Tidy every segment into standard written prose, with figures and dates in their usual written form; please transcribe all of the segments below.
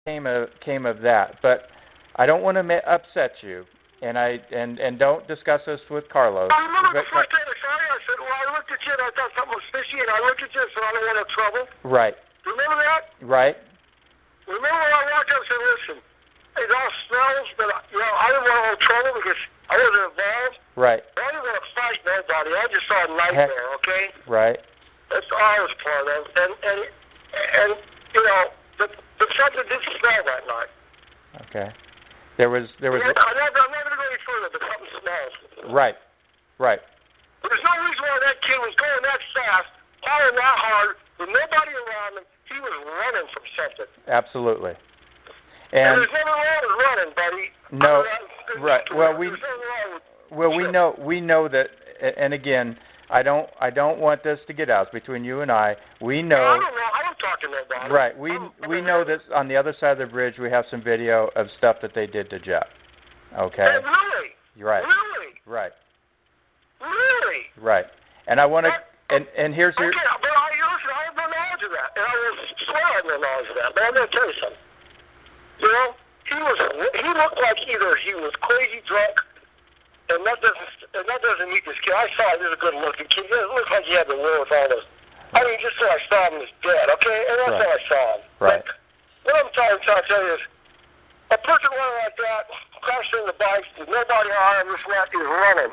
came of that. But I don't want to upset you, and don't discuss this with Carlos. I remember the first day I saw you, I said, well, I looked at you and I thought something was fishy, and I looked at you and said, I don't want no trouble. Right. Remember that? Right. Remember when I walked up and said, listen, it all smells, but I didn't want no trouble because I wasn't involved. Right. I didn't want to fight nobody. I just saw a nightmare, okay? Right. That's all I was part of. And you know, the something didn't smell that night. Okay. There was. I'm never going to go any further, but something smells. Right. Right. There's no reason why that kid was going that fast, firing that hard, with nobody around him. He was running from something. Absolutely. And there's nothing wrong with running, buddy. No. Right. Well, we know that, and again, I don't want this to get out between you and I. We know. I don't know. I don't talk to nobody. Right. We know that on the other side of the bridge we have some video of stuff that they did to Jeff. Okay. Hey, really? Right. Really? Right. Really? Right. And I want to. And here's your. Okay, but listen, I have no knowledge of that, and I will swear I have no knowledge of that. But I'm going to tell you something. You know, he looked like either he was crazy drunk, and that doesn't meet this kid. I saw him as a good-looking kid. It looked like he had the will with all this. I mean, just so I saw him as dead, okay? And that's how I saw him. Right. But what I'm trying to tell you is, a person running like that, crashing the bikes, there's nobody on him, this left, he's running.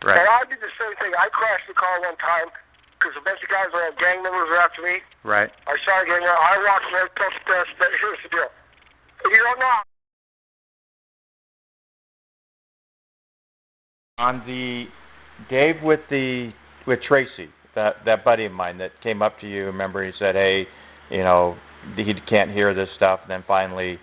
Right. And I did the same thing. I crashed the car one time because a bunch of guys were gang members were after me. Right. I saw a gang member. I walked right past the but here's the deal. You don't know. On the Dave with Tracy, that buddy of mine that came up to you, remember he said, hey, you know, he can't hear this stuff, and then finally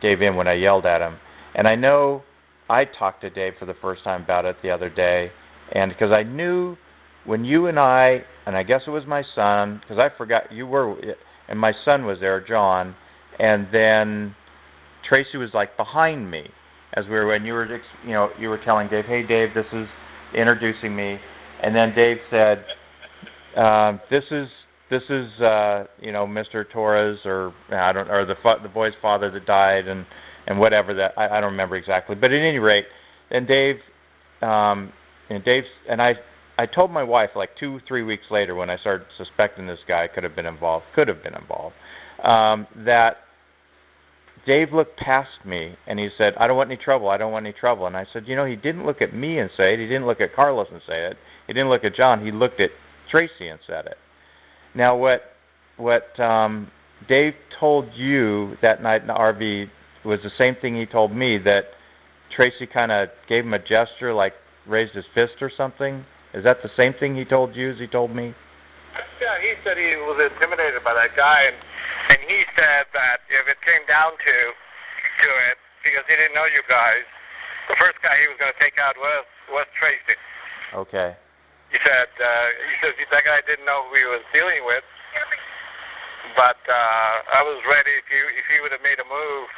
gave in when I yelled at him. And I know I talked to Dave for the first time about it the other day, and because I knew when you and I guess it was my son, because I forgot you were, and my son was there, John, and then Tracy was like behind me as we were, when you were telling Dave, hey Dave, this is introducing me, and then Dave said, this is Mr. Torres, or the boy's father that died, and whatever that I don't remember exactly, but at any rate, and Dave, and I told my wife like 2-3 weeks later when I started suspecting this guy could have been involved, that Dave looked past me and he said, I don't want any trouble, and I said, he didn't look at me and say it, he didn't look at Carlos and say it, he didn't look at John, he looked at Tracy and said it. Now what Dave told you that night in the RV was the same thing he told me, that Tracy kind of gave him a gesture, like raised his fist or something. Is that the same thing he told you as he told me? Yeah, he said he was intimidated by that guy, and he said that if it came down to it, because he didn't know you guys, the first guy he was going to take out was Tracy. Okay. He says that guy didn't know who he was dealing with, but I was ready. If he would have made a move,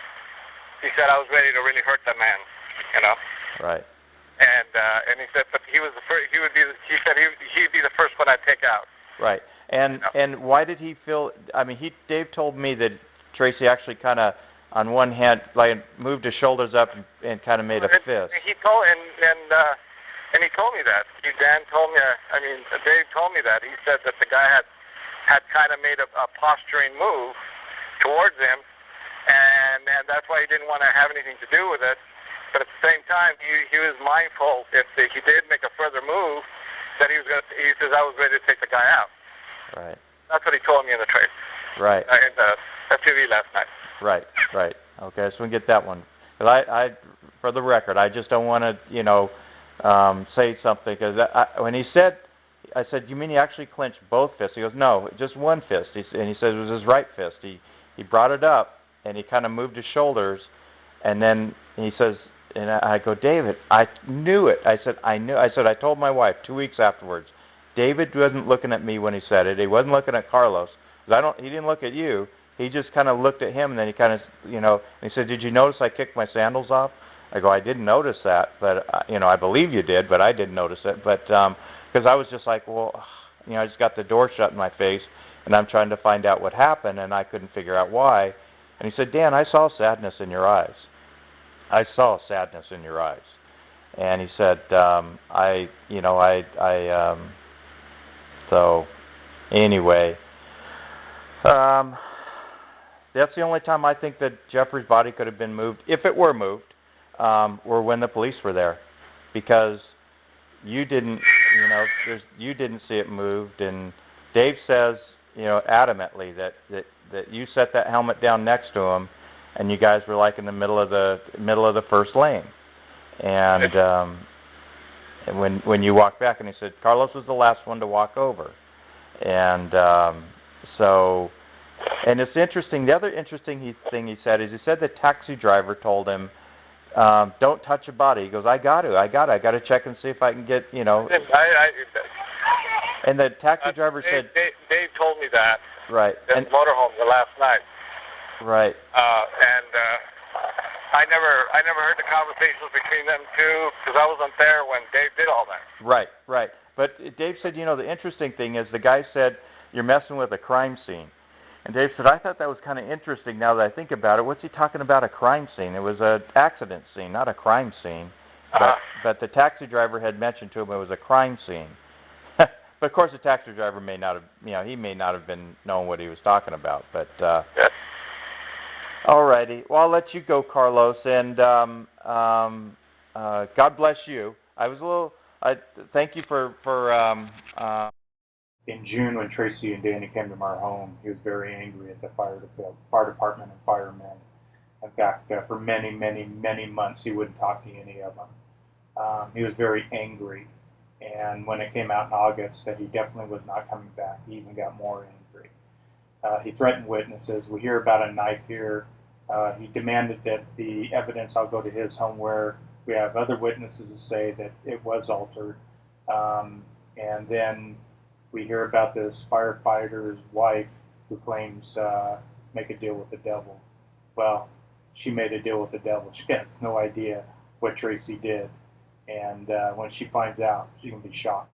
he said I was ready to really hurt that man, Right. And he said, but he was the first. He said he'd be the first one I'd take out. Right. And why did he feel? I mean, Dave told me that Tracy actually kind of, on one hand, like moved his shoulders up and kind of made a fist. He told and he told me that. Dave told me that. He said that the guy had kind of made a posturing move towards him, and that's why he didn't want to have anything to do with it. But at the same time, he was mindful if he did make a further move, that he says I was ready to take the guy out. Right. That's what he told me in the trade. Right. In the TV last night. Right. Okay, so we can get that one. But I, for the record, I just don't want to, say something, because when he said, I said, you mean he actually clenched both fists? He goes, no, just one fist. And he said it was his right fist. He brought it up, and he kind of moved his shoulders, and then he says, and I go, David, I knew it. I said, I told my wife 2 weeks afterwards, David wasn't looking at me when he said it. He wasn't looking at Carlos. He didn't look at you. He just kind of looked at him, and then he kind of, and he said, did you notice I kicked my sandals off? I go, I didn't notice that, but, I believe you did, but I didn't notice it. But, because I was just like, well, I just got the door shut in my face, and I'm trying to find out what happened, and I couldn't figure out why. And he said, Dan, I saw sadness in your eyes. I saw sadness in your eyes. And he said, so anyway, that's the only time I think that Jeffrey's body could have been moved, if it were moved, or when the police were there, because you didn't see it moved, and Dave says, adamantly that you set that helmet down next to him, and you guys were like in the middle of the first lane, and when you walked back, and he said Carlos was the last one to walk over, and and it's interesting. The other interesting thing he said is the taxi driver told him, don't touch a body. He goes, I got to check and see if I can get, And the taxi driver said, Dave told me that. Right. In the motorhome the last night. Right. I never heard the conversations between them two because I wasn't there when Dave did all that. Right. But Dave said, the interesting thing is the guy said, you're messing with a crime scene. And Dave said, I thought that was kind of interesting now that I think about it. What's he talking about, a crime scene? It was an accident scene, not a crime scene. But the taxi driver had mentioned to him it was a crime scene. But of course the taxi driver may not have, he may not have been knowing what he was talking about. But yes. All righty. Well, I'll let you go, Carlos, and God bless you. Thank you for in June, when Tracy and Danny came to our home, he was very angry at the fire department and firemen. In fact, for many, many, many months, he wouldn't talk to any of them. He was very angry, and when it came out in August that he definitely was not coming back, he even got more angry. He threatened witnesses. We hear about a knife here. He demanded that the evidence all go to his home, where we have other witnesses to say that it was altered. And then we hear about this firefighter's wife who claims make a deal with the devil. Well, she made a deal with the devil. She has no idea what Tracy did. And when she finds out, she's going to be shocked.